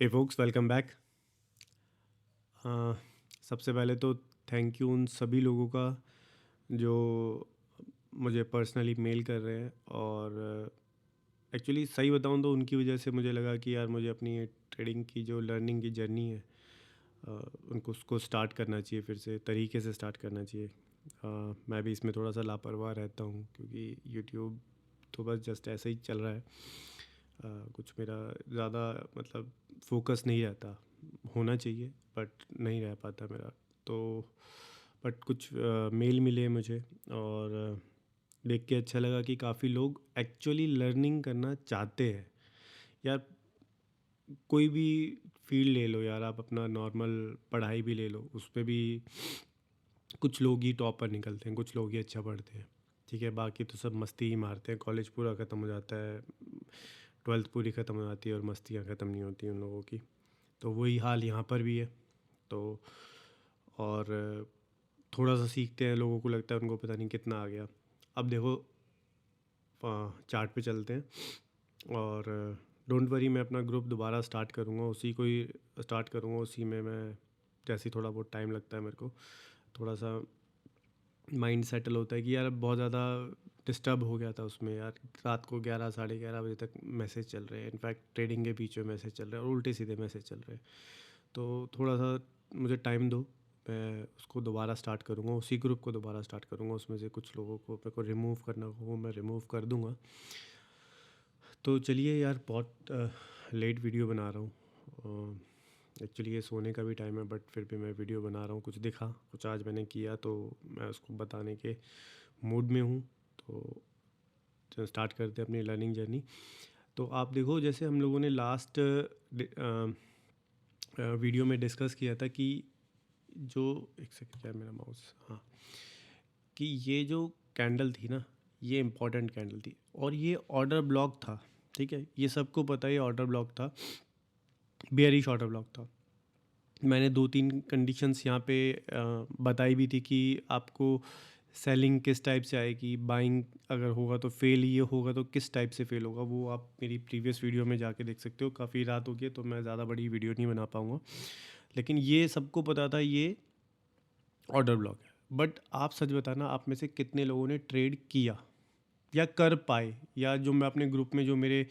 हे folks, welcome back. सबसे पहले तो थैंक यू उन सभी लोगों का जो मुझे पर्सनली मेल कर रहे हैं। और एक्चुअली सही बताऊं तो उनकी वजह से मुझे लगा कि यार मुझे अपनी ट्रेडिंग की जो लर्निंग की जर्नी है अ, उनको उसको स्टार्ट करना चाहिए, फिर से तरीके से स्टार्ट करना चाहिए। मैं भी इसमें थोड़ा सा लापरवाह रहता हूँ क्योंकि यूट्यूब तो बस जस्ट ऐसे ही चल रहा है। कुछ मेरा ज़्यादा मतलब फोकस नहीं रहता, होना चाहिए बट नहीं रह पाता मेरा। तो बट कुछ मेल मिले मुझे और देख के अच्छा लगा कि काफ़ी लोग एक्चुअली लर्निंग करना चाहते हैं। यार कोई भी फील्ड ले लो यार, आप अपना नॉर्मल पढ़ाई भी ले लो, उस पे भी कुछ लोग ही टॉपर निकलते हैं, कुछ लोग ही अच्छा पढ़ते हैं। ठीक है, बाकी तो सब मस्ती ही मारते हैं। कॉलेज पूरा ख़त्म हो जाता है, ट्वेल्थ पूरी ख़त्म हो जाती है और मस्तियाँ ख़त्म नहीं होती उन लोगों की। तो वही हाल यहाँ पर भी है। तो और थोड़ा सा सीखते हैं, लोगों को लगता है उनको पता नहीं कितना आ गया। अब देखो, चार्ट पे चलते हैं और डोंट वरी, मैं अपना ग्रुप दोबारा स्टार्ट करूँगा, उसी को ही स्टार्ट करूँगा। उसी में मैं जैसे ही थोड़ा बहुत टाइम लगता है मेरे को, थोड़ा सा माइंड सेटल होता है कि यार अब बहुत ज़्यादा डिस्टर्ब हो गया था उसमें। यार रात को 11 साढ़े 11 बजे तक मैसेज चल रहे हैं, इनफैक्ट ट्रेडिंग के बीच में मैसेज चल रहे हैं और उल्टे सीधे मैसेज चल रहे हैं। तो थोड़ा सा मुझे टाइम दो, मैं उसको दोबारा स्टार्ट करूँगा, उसी ग्रुप को दोबारा स्टार्ट करूँगा। उसमें से कुछ लोगों को मेरे को रिमूव करना हो वो मैं रिमूव कर दूँगा। तो चलिए यार, बहुत लेट वीडियो बना रहा हूँ। एक्चुअली ये सोने का भी टाइम है बट फिर भी मैं वीडियो बना रहा हूँ। कुछ दिखा, कुछ आज मैंने किया तो मैं उसको बताने के मूड में हूँ। तो स्टार्ट करते हैं अपनी लर्निंग जर्नी। तो आप देखो, जैसे हम लोगों ने लास्ट वीडियो में डिस्कस किया था कि जो एक सेकंड, क्या है मेरा माउस, हाँ, कि ये जो कैंडल थी ना, ये इम्पॉर्टेंट कैंडल थी और ये ऑर्डर ब्लॉक था। ठीक है, ये सबको पता है, ये ऑर्डर ब्लॉक था, बेयरिश ऑर्डर ब्लॉक था। मैंने 2-3 कंडीशंस यहाँ पे बताई भी थी कि आपको सेलिंग किस टाइप से आएगी, बाइंग अगर होगा तो फेल ये होगा तो किस टाइप से फेल होगा, वो आप मेरी प्रीवियस वीडियो में जाके देख सकते हो। काफ़ी रात हो गई तो मैं ज़्यादा बड़ी वीडियो नहीं बना पाऊँगा, लेकिन ये सबको पता था ये ऑर्डर ब्लॉक है। बट आप सच बताना, आप में से कितने लोगों ने ट्रेड किया या कर पाए? या जो मैं अपने ग्रुप में, जो मेरे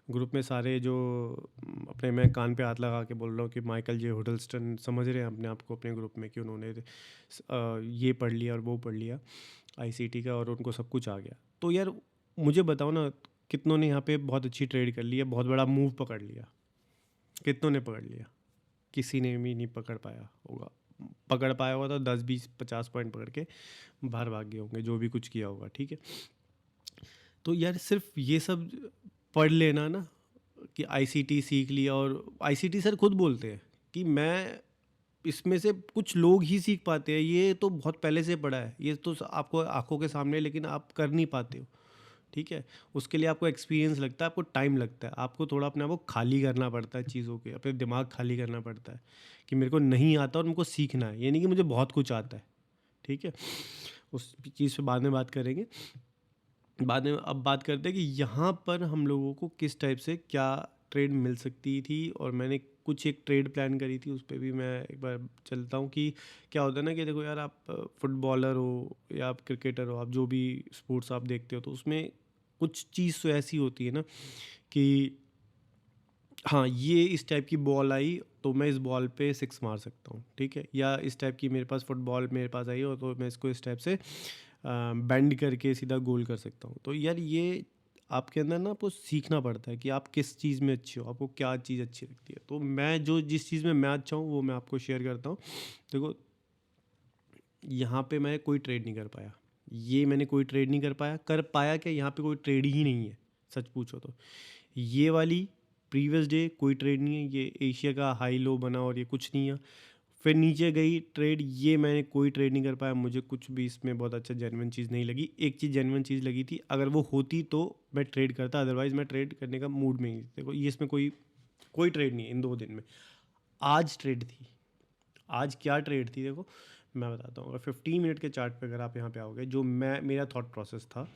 ग्रुप में सारे जो अपने, मैं कान पे हाथ लगा के बोल रहा हूँ कि माइकल जे हुडलस्टन समझ रहे हैं अपने आप को अपने ग्रुप में कि उन्होंने ये पढ़ लिया और वो पढ़ लिया आईसीटी का और उनको सब कुछ आ गया। तो यार मुझे बताओ ना, कितनों ने यहाँ पे बहुत अच्छी ट्रेड कर ली है, बहुत बड़ा मूव पकड़ लिया? कितनों ने पकड़ लिया? किसी ने भी नहीं पकड़ पाया होगा। पकड़ पाया होगा तो 10-20-50 पॉइंट पकड़ के बाहर भाग गए होंगे, जो भी कुछ किया होगा। ठीक है, तो यार सिर्फ ये सब पढ़ लेना ना कि आईसीटी सीख लिया, और आईसीटी सर खुद बोलते हैं कि मैं इसमें से कुछ लोग ही सीख पाते हैं, ये तो बहुत पहले से पढ़ा है, ये तो आपको आंखों के सामने है, लेकिन आप कर नहीं पाते हो। ठीक है, उसके लिए आपको एक्सपीरियंस लगता है, आपको टाइम लगता है, आपको थोड़ा अपने आप को खाली करना पड़ता है चीज़ों के, अपने दिमाग खाली करना पड़ता है कि मेरे को नहीं आता और मेरे को सीखना है, ये नहीं कि मुझे बहुत कुछ आता है। ठीक है, उस चीज़ पे बाद में बात करेंगे। बाद में अब बात करते हैं कि यहाँ पर हम लोगों को किस टाइप से क्या ट्रेड मिल सकती थी, और मैंने कुछ एक ट्रेड प्लान करी थी, उस पर भी मैं एक बार चलता हूँ कि क्या होता है ना कि देखो यार, आप फुटबॉलर हो या आप क्रिकेटर हो, आप जो भी स्पोर्ट्स आप देखते हो, तो उसमें कुछ चीज़ तो ऐसी होती है ना कि हाँ, ये इस टाइप की बॉल आई तो मैं इस बॉल पे सिक्स मार सकता हूँ। ठीक है, या इस टाइप की मेरे पास फुटबॉल मेरे पास आई हो तो मैं इसको इस टाइप से बेंड करके सीधा गोल कर सकता हूँ। तो यार ये आपके अंदर ना आपको सीखना पड़ता है कि आप किस चीज़ में अच्छे हो, आपको क्या चीज़ अच्छी लगती है। तो मैं जो जिस चीज़ में मैं अच्छा हूँ वो मैं आपको शेयर करता हूँ। देखो, यहाँ पे मैं कोई ट्रेड नहीं कर पाया, ये मैंने कोई ट्रेड नहीं कर पाया क्या, यहाँ पे कोई ट्रेड ही नहीं है सच पूछो तो। ये वाली प्रीवियस डे कोई ट्रेड नहीं है, ये एशिया का हाई लो बना और ये कुछ नहीं है। फिर नीचे गई ट्रेड, ये मैंने कोई ट्रेड नहीं कर पाया, मुझे कुछ भी इसमें बहुत अच्छा जेन्युइन चीज़ नहीं लगी। एक चीज़ जेन्युइन चीज़ लगी थी, अगर वो होती तो मैं ट्रेड करता, अदरवाइज़ मैं ट्रेड करने का मूड में ही। देखो ये इसमें कोई कोई ट्रेड नहीं है इन 2 दिन में। आज ट्रेड थी, आज क्या ट्रेड थी देखो, मैं बताता हूँ। अगर 15 मिनट के चार्ट पे अगर आप यहाँ पे आओगे, जो मैं मेरा थॉट प्रोसेस था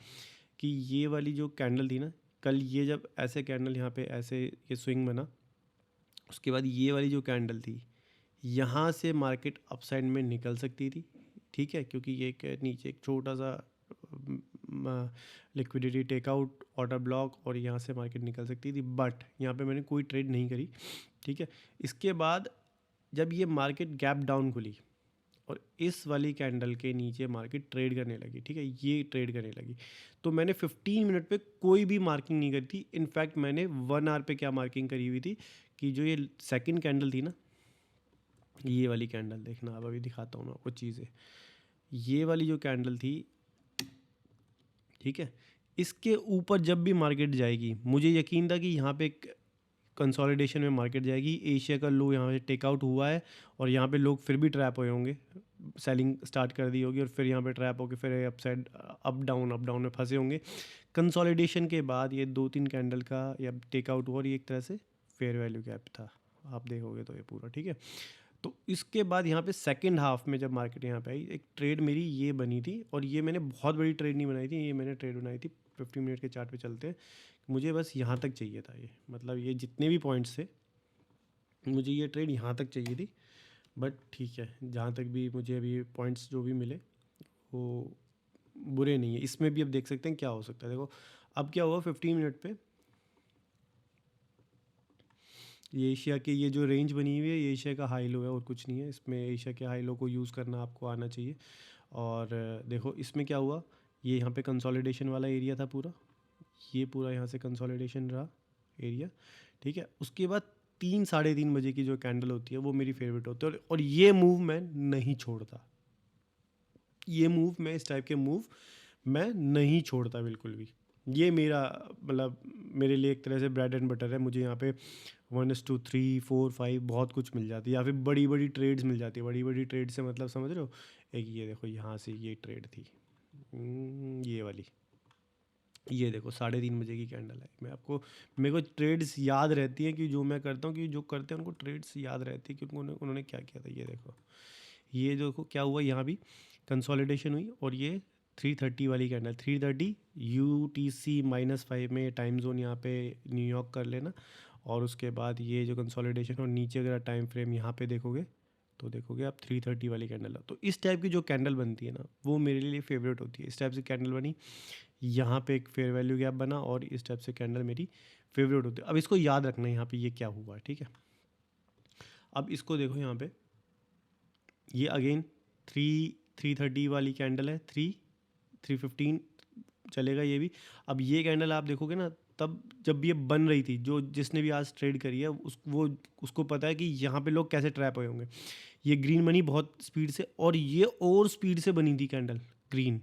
कि ये वाली जो कैंडल थी ना, कल ये जब ऐसे कैंडल यहाँ पे ऐसे ये स्विंग बना, उसके बाद ये वाली जो कैंडल थी, यहाँ से मार्केट अपसाइड में निकल सकती थी, ठीक है, क्योंकि ये एक नीचे एक छोटा सा लिक्विडिटी टेकआउट ऑर्डर ब्लॉक, और यहाँ से मार्केट निकल सकती थी, बट यहाँ पे मैंने कोई ट्रेड नहीं करी, ठीक है। इसके बाद जब ये मार्केट गैप डाउन खुली और इस वाली कैंडल के नीचे मार्केट ट्रेड करने लगी, ठीक है, ये ट्रेड करने लगी, तो मैंने 15 मिनट पे कोई भी मार्किंग नहीं करी थी। इनफैक्ट मैंने 1 आवर पे क्या मार्किंग करी हुई थी कि जो ये सेकंड कैंडल थी ना, ये वाली कैंडल देखना, अब अभी दिखाता हूँ मैं आपको चीज़ें। ये वाली जो कैंडल थी, ठीक है, इसके ऊपर जब भी मार्केट जाएगी, मुझे यकीन था कि यहाँ पे कंसोलिडेशन में मार्केट जाएगी। एशिया का लो यहाँ पे टेकआउट हुआ है और यहाँ पे लोग फिर भी ट्रैप हुए होंगे, सेलिंग स्टार्ट कर दी होगी और फिर यहाँ पे ट्रैप होकर फिर अपसाइड अप डाउन में फंसे होंगे। कंसोलिडेशन के बाद ये 2-3 कैंडल का या टेकआउट हुआ और ये एक तरह से फेयर वैल्यू गैप था, आप देखोगे तो ये पूरा, ठीक है। तो इसके बाद यहाँ पे सेकंड हाफ में जब मार्केट यहाँ पे आई, एक ट्रेड मेरी ये बनी थी, और ये मैंने बहुत बड़ी ट्रेड नहीं बनाई थी, ये मैंने ट्रेड बनाई थी 15 मिनट के चार्ट पे चलते हैं, मुझे बस यहाँ तक चाहिए था, ये मतलब ये जितने भी पॉइंट्स थे मुझे ये ट्रेड यहाँ तक चाहिए थी, बट ठीक है, जहाँ तक भी मुझे अभी पॉइंट्स जो भी मिले वो बुरे नहीं है। इसमें भी अब देख सकते हैं क्या हो सकता है। देखो अब क्या हुआ 15 मिनट पे, ये एशिया के ये जो रेंज बनी हुई है ये एशिया का हाई लो है और कुछ नहीं है। इसमें एशिया के हाई लो को यूज़ करना आपको आना चाहिए। और देखो इसमें क्या हुआ, ये यहाँ पे कंसोलिडेशन वाला एरिया था पूरा, ये पूरा यहाँ से कंसोलिडेशन रहा एरिया, ठीक है। उसके बाद 3-3:30 बजे की जो कैंडल होती है वो मेरी फेवरेट होती है, और ये मूव मैं नहीं छोड़ता, ये मूव मैं इस टाइप के मूव मैं नहीं छोड़ता बिल्कुल भी। ये मेरा मतलब मेरे लिए एक तरह से ब्रेड एंड बटर है। मुझे यहाँ पे 1:3, 4, 5 बहुत कुछ मिल जाती है, या फिर बड़ी बड़ी ट्रेड्स मिल जाती है। बड़ी बड़ी ट्रेड से मतलब समझ रहे हो, एक ये देखो यहाँ से ये ट्रेड थी, ये वाली, ये देखो 3:30 बजे की कैंडल है। मैं आपको, मेरे को ट्रेड्स याद रहती हैं कि जो मैं करता हूँ, कि जो करते हैं उनको ट्रेड्स याद रहती है कि उन्होंने क्या किया था। ये देखो क्या हुआ, यहाँ भी कंसोलिडेशन हुई और ये 3:30 वाली कैंडल, 3:30 UTC-5 में टाइम जोन यहाँ पे न्यूयॉर्क कर लेना। और उसके बाद ये जो कंसोलिडेशन, और नीचे अगर टाइम फ्रेम यहाँ पे देखोगे तो देखोगे आप 3:30 वाली कैंडल है। तो इस टाइप की जो कैंडल बनती है ना, वो मेरे लिए फेवरेट होती है। इस टाइप से कैंडल बनी, यहाँ पे एक फेयर वैल्यू गैप बना, और इस टाइप से कैंडल मेरी फेवरेट होती है। अब इसको याद रखना है यहाँ पे ये क्या हुआ, ठीक है। अब इसको देखो यहाँ पे, ये अगेन 3:30 वाली कैंडल है, 3:15 चलेगा ये भी। अब ये कैंडल आप देखोगे ना, तब जब ये बन रही थी, जो जिसने भी आज ट्रेड करी है उसको पता है कि यहाँ पे लोग कैसे ट्रैप हुए होंगे। ये ग्रीन बनी बहुत स्पीड से, और ये और स्पीड से बनी थी कैंडल ग्रीन,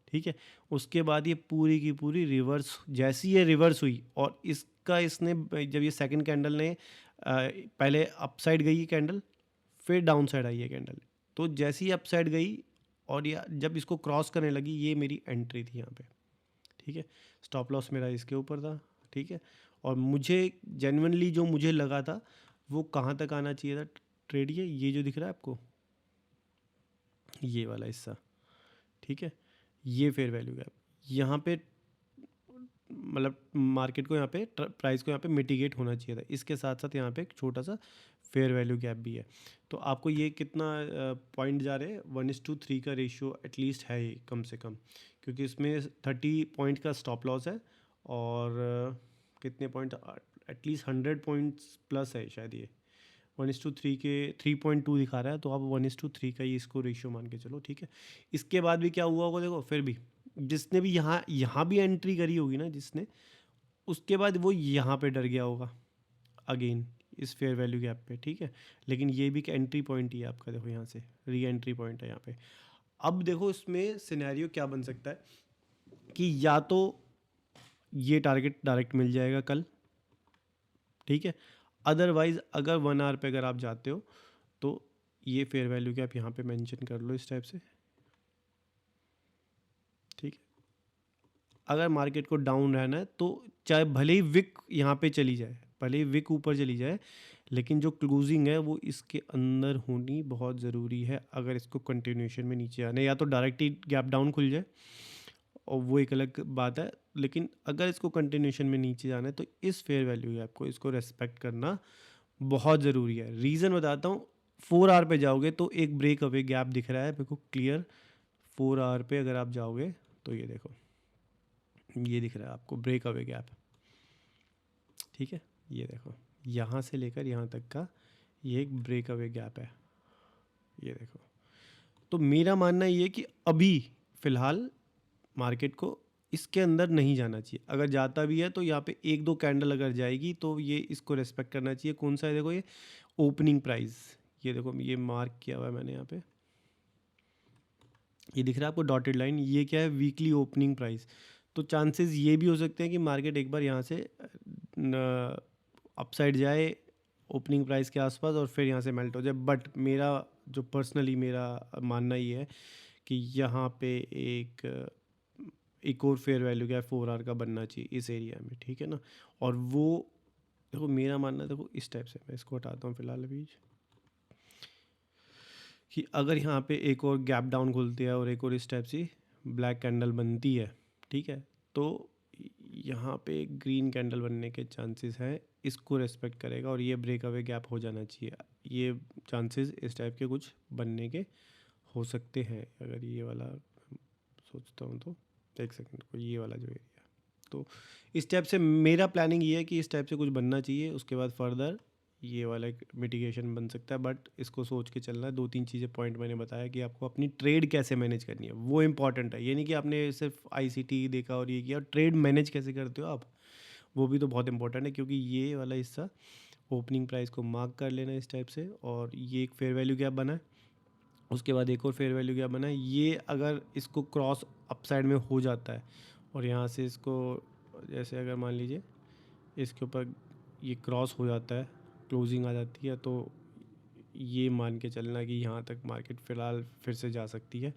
ठीक है। उसके बाद ये पूरी की पूरी रिवर्स, जैसी ये रिवर्स हुई, और इसने जब ये सेकंड कैंडल ने पहले अपसाइड गई ये कैंडल, फिर डाउन साइड आई है कैंडल, तो जैसी ही अपसाइड गई और ये जब इसको क्रॉस करने लगी, ये मेरी एंट्री थी यहाँ पे, ठीक है। स्टॉप लॉस मेरा इसके ऊपर था, ठीक है। और मुझे जेन्युइनली जो मुझे लगा था वो कहाँ तक आना चाहिए था ट्रेड, ये जो दिख रहा है आपको, ये वाला हिस्सा, ठीक है। ये फेयर वैल्यू गैप यहाँ पे, मतलब मार्केट को यहाँ पे प्राइस को यहाँ पे मिटिगेट होना चाहिए था। इसके साथ साथ यहाँ पे एक छोटा सा फेयर वैल्यू गैप भी है। तो आपको ये कितना पॉइंट जा रहे हैं, 1:3 का रेशियो एटलीस्ट है ये कम से कम, क्योंकि इसमें 30 पॉइंट का स्टॉप लॉस है, और कितने पॉइंट, एटलीस्ट 100 पॉइंट्स प्लस है शायद। ये 1:3 के 3.2 दिखा रहा है, तो आप 1:3 का ही इसको रेशियो मान के चलो, ठीक है। इसके बाद भी क्या हुआ होगा देखो, फिर भी जिसने भी यहाँ भी एंट्री करी होगी ना जिसने, उसके बाद वो यहाँ पे डर गया होगा अगेन इस फेयर वैल्यू गैप पे, ठीक है। लेकिन ये भी एक एंट्री पॉइंट ही है आपका, देखो यहाँ से री एंट्री पॉइंट है यहाँ पे। अब देखो इसमें सिनेरियो क्या बन सकता है कि या तो ये टारगेट डायरेक्ट मिल जाएगा कल, ठीक है। अदरवाइज अगर 1 आवर पे अगर आप जाते हो तो ये फेयर वैल्यू गैप यहाँ पे मेंशन कर लो इस टाइप से, ठीक है। अगर मार्केट को डाउन रहना है तो चाहे भले ही विक यहाँ पे चली जाए, भले ही विक ऊपर चली जाए, लेकिन जो क्लोजिंग है वो इसके अंदर होनी बहुत ज़रूरी है। अगर इसको कंटिन्यूशन में नीचे आना है, या तो डायरेक्ट ही गैप डाउन खुल जाए और वो एक अलग बात है, लेकिन अगर इसको कंटिन्यूशन में नीचे जाना है तो इस फेयर वैल्यू गैप को, इसको रेस्पेक्ट करना बहुत ज़रूरी है। रीज़न बताता हूँ, 4 आवर पे जाओगे तो एक ब्रेक अवे गैप दिख रहा है मेरे को क्लियर। 4 आवर पे अगर आप जाओगे तो ये देखो, ये दिख रहा है आपको ब्रेक अवे गैप, ठीक है। ये देखो, यहाँ से लेकर यहाँ तक का ये एक ब्रेक अवे गैप है, ये देखो। तो मेरा मानना ये है कि अभी फ़िलहाल मार्केट को इसके अंदर नहीं जाना चाहिए। अगर जाता भी है तो यहाँ पे 1-2 कैंडल अगर जाएगी तो ये इसको रिस्पेक्ट करना चाहिए। कौन सा है, देखो ये ओपनिंग प्राइस, ये देखो ये मार्क किया हुआ है मैंने यहाँ पे, ये दिख रहा है आपको डॉटेड लाइन, ये क्या है, वीकली ओपनिंग प्राइस। तो चांसेस ये भी हो सकते हैं कि मार्केट एक बार यहाँ से अपसाइड जाए ओपनिंग प्राइस के आसपास और फिर यहाँ से मेल्ट हो जाए। बट मेरा जो पर्सनली मेरा मानना ये है कि यहाँ पे एक और फेयर वैल्यू क्या है 4 आवर का बनना चाहिए इस एरिया में, ठीक है ना। और वो देखो मेरा मानना है, देखो इस टाइप से, मैं इसको हटाता हूँ फिलहाल अभी, कि अगर यहाँ पे एक और गैप डाउन खुलती है और एक और इस टाइप से ब्लैक कैंडल बनती है, ठीक है, तो यहाँ पे ग्रीन कैंडल बनने के चांसेस हैं, इसको रेस्पेक्ट करेगा और ये ब्रेक अवे गैप हो जाना चाहिए। ये चांसेस इस टाइप के कुछ बनने के हो सकते हैं। अगर ये वाला सोचता हूँ तो एक सेकंड को, ये वाला जो एरिया, तो इस टाइप से मेरा प्लानिंग ये है कि इस टाइप से कुछ बनना चाहिए, उसके बाद फर्दर ये वाला एक मिटिगेशन बन सकता है। बट इसको सोच के चलना है। 2-3 चीज़ें पॉइंट मैंने बताया कि आपको अपनी ट्रेड कैसे मैनेज करनी है, वो इंपॉर्टेंट है। ये नहीं कि आपने सिर्फ आईसीटी देखा और ये किया, ट्रेड मैनेज कैसे करते हो आप, वो भी तो बहुत इंपॉर्टेंट है। क्योंकि ये वाला हिस्सा ओपनिंग प्राइस को मार्क कर लेना इस टाइप से, और ये एक फेयर वैल्यू गैप बना है, उसके बाद एक और फेयर वैल्यू गैप बना है। ये अगर इसको क्रॉस अपसाइड में हो जाता है और यहाँ से इसको, जैसे अगर मान लीजिए इसके ऊपर ये क्रॉस हो जाता है, क्लोजिंग आ जाती है, तो ये मान के चलना कि यहाँ तक मार्केट फ़िलहाल फिर से जा सकती है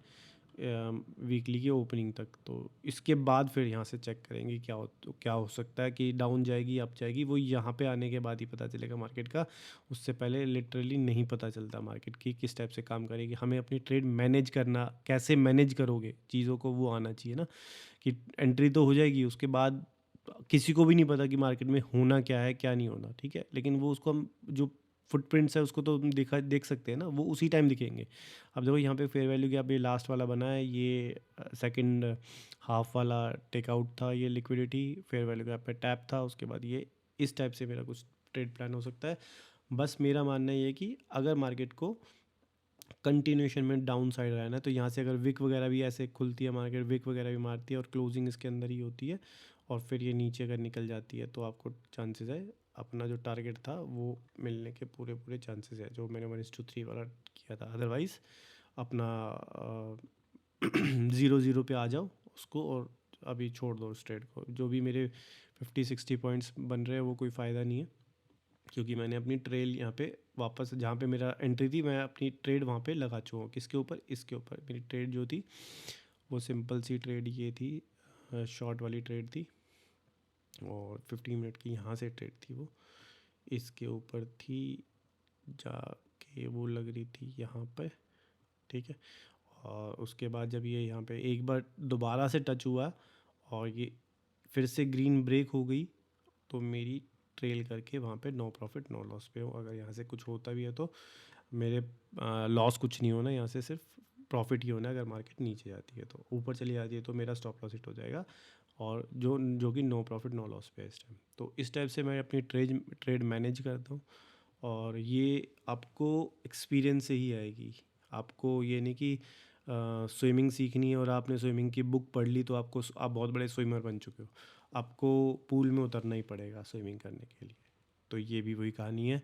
वीकली की ओपनिंग तक। तो इसके बाद फिर यहाँ से चेक करेंगे क्या हो सकता है कि डाउन जाएगी अप जाएगी, वो यहाँ पे आने के बाद ही पता चलेगा मार्केट का। उससे पहले लिटरली नहीं पता चलता मार्केट की किस टाइप से काम करेगी। हमें अपनी ट्रेड मैनेज करना, कैसे मैनेज करोगे चीज़ों को, वो आना चाहिए ना। कि एंट्री तो हो जाएगी, उसके बाद किसी को भी नहीं पता कि मार्केट में होना क्या है क्या नहीं होना, ठीक है। लेकिन वो उसको हम जो फुटप्रिंट्स है उसको तो हम देख सकते हैं ना, वो उसी टाइम दिखेंगे। अब देखो यहाँ पे फेयर वैल्यू क्या, ये लास्ट वाला बना है, ये सेकंड हाफ वाला टेकआउट था, ये लिक्विडिटी फेयर वैल्यू गैप पे टैप था, उसके बाद ये इस टाइप से मेरा कुछ ट्रेड प्लान हो सकता है। बस मेरा मानना ये है कि अगर मार्केट को कंटिन्यूएशन में डाउन साइड रहना है तो यहाँ से अगर विक वगैरह भी ऐसे खुलती है मार्केट, विक वगैरह भी मारती है और क्लोजिंग इसके अंदर ही होती है, और फिर ये नीचे अगर निकल जाती है तो आपको चांसेस है अपना जो टारगेट था वो मिलने के पूरे पूरे चांसेस है, जो मैंने 1:3 वाला किया था। अदरवाइज़ अपना 0-0 पे आ जाओ उसको, और अभी छोड़ दो उस ट्रेड को। जो भी मेरे 50-60 पॉइंट्स बन रहे हैं वो कोई फ़ायदा नहीं है, क्योंकि मैंने अपनी ट्रेल यहाँ पे वापस जहाँ पे मेरा एंट्री थी, मैं अपनी ट्रेड वहाँ पे लगा चुका हूँ। किसके ऊपर, इसके ऊपर। मेरी ट्रेड जो थी वो सिंपल सी ट्रेड ये थी, शॉर्ट वाली ट्रेड थी, और 15 मिनट की यहाँ से ट्रेड थी, वो इसके ऊपर थी, जाके वो लग रही थी यहाँ पे, ठीक है। और उसके बाद जब ये यहाँ पे एक बार दोबारा से टच हुआ और ये फिर से ग्रीन ब्रेक हो गई, तो मेरी ट्रेल करके वहाँ पे नो प्रॉफिट नो लॉस पे हो। अगर यहाँ से कुछ होता भी है तो मेरे लॉस कुछ नहीं होना, यहाँ से सिर्फ प्रॉफिट ही होना है। अगर मार्केट नीचे जाती है, तो ऊपर चली जाती है तो मेरा स्टॉप लॉस हिट हो जाएगा, और जो कि नो प्रॉफिट नो लॉस पे है इस टाइम। तो इस टाइप से मैं अपनी ट्रेड मैनेज करता हूँ, और ये आपको एक्सपीरियंस से ही आएगी। आपको ये नहीं कि स्विमिंग सीखनी है और आपने स्विमिंग की बुक पढ़ ली तो आप बहुत बड़े स्विमर बन चुके हो। आपको पूल में उतरना ही पड़ेगा स्विमिंग करने के लिए। तो ये भी वही कहानी है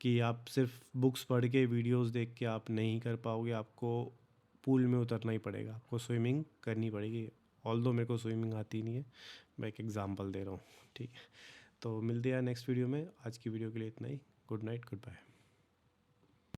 कि आप सिर्फ बुक्स पढ़ के, वीडियोस देख के आप नहीं कर पाओगे, आपको पूल में उतरना ही पड़ेगा, आपको स्विमिंग करनी पड़ेगी। ऑल्दो मेरे को स्विमिंग आती नहीं है, मैं एक एग्ज़ाम्पल दे रहा हूँ, ठीक है। तो मिलते हैं नेक्स्ट वीडियो में। आज की वीडियो के लिए इतना ही। Good night, good bye.